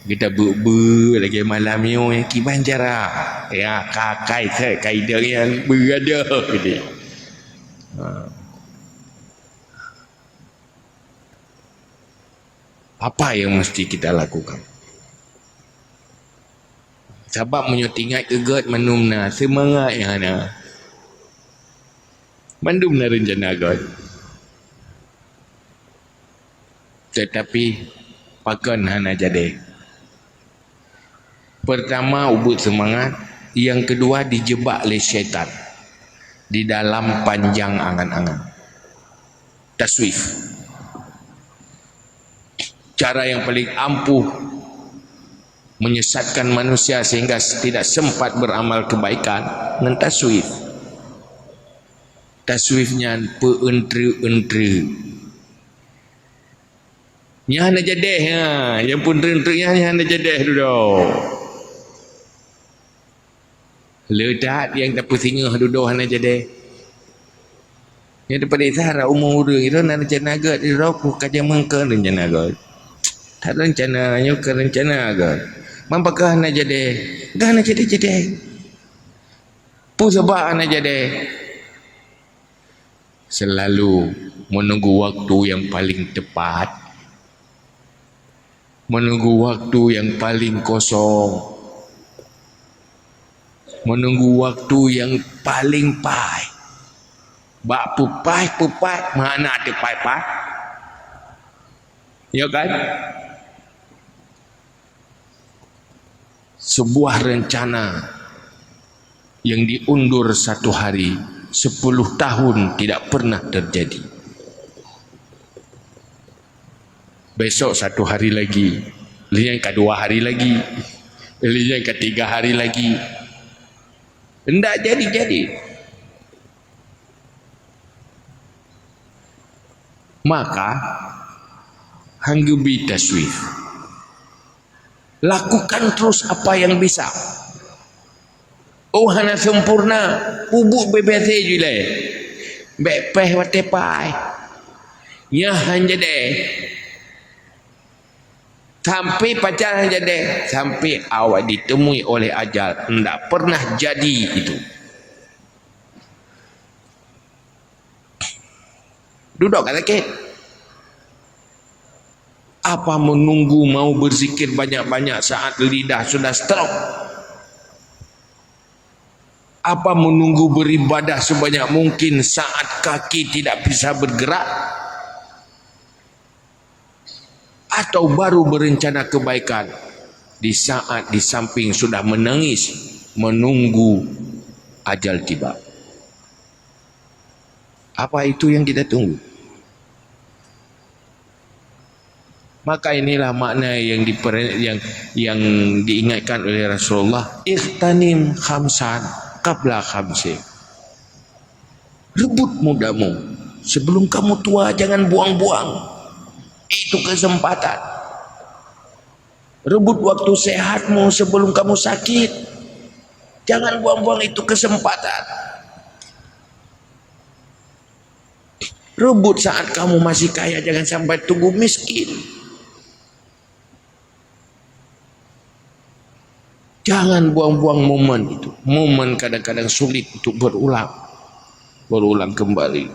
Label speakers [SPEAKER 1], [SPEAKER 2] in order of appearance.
[SPEAKER 1] Kita ber lagi malam ni yang kiban jara. Ya kakai kaida yang berada gitu. Apa yang mesti kita lakukan? Sebab menyotingat kegat manumna semangat yang ana. Mandumna rencana God. Tetapi pakan hana jadi. Pertama ubud semangat, yang kedua dijebak oleh syaitan di dalam panjang angan-angan. Taswif. Cara yang paling ampuh menyesatkan manusia sehingga tidak sempat beramal kebaikan dengan taswif. Taswifnya peentri-entri. Nya hana jadeh ha, yang pun entri-entri nya hana jadeh dulu. Ledat yang tak pusingah duduk hana jadeh. Yang daripada Zahra umur itu nak rencana agak di rokok kaja mengke rencana agak. Tak rencana nyuka rencana agak. Mampakah hana jadeh? Dah hana jadeh. Pu sebab hana jadeh. Selalu menunggu waktu yang paling tepat. Menunggu waktu yang paling kosong. Menunggu waktu yang paling pai. Bak pupai mana ada pai. Ya kan? Sebuah rencana yang diundur 1 hari 10 tahun tidak pernah terjadi. Besok 1 hari lagi, yang kedua hari lagi, yang ketiga hari lagi. Tidak jadi. Maka hanggubi taswif. Lakukan terus apa yang bisa. Oh hana sempurna, ubuk BBC jule. Bepeh watepai. Ya hanya deh. Sampai pacar hanya deh, sampai awak ditemui oleh ajal, tidak pernah jadi itu. Duduk kat sakit. Apa menunggu mau berzikir banyak-banyak saat lidah sudah stroke? Apa menunggu beribadah sebanyak mungkin saat kaki tidak bisa bergerak? Atau baru berencana kebaikan di saat di samping sudah menangis menunggu ajal tiba? Apa itu yang kita tunggu? Maka inilah makna yang diingatkan oleh Rasulullah, ikhtanim khamsan qabla khamsin. Rebut mudamu sebelum kamu tua, jangan buang-buang itu kesempatan. Rebut waktu sehatmu sebelum kamu sakit, jangan buang-buang itu kesempatan. Rebut saat kamu masih kaya, jangan sampai tunggu miskin. Jangan buang-buang momen itu. Momen kadang-kadang sulit untuk berulang kembali.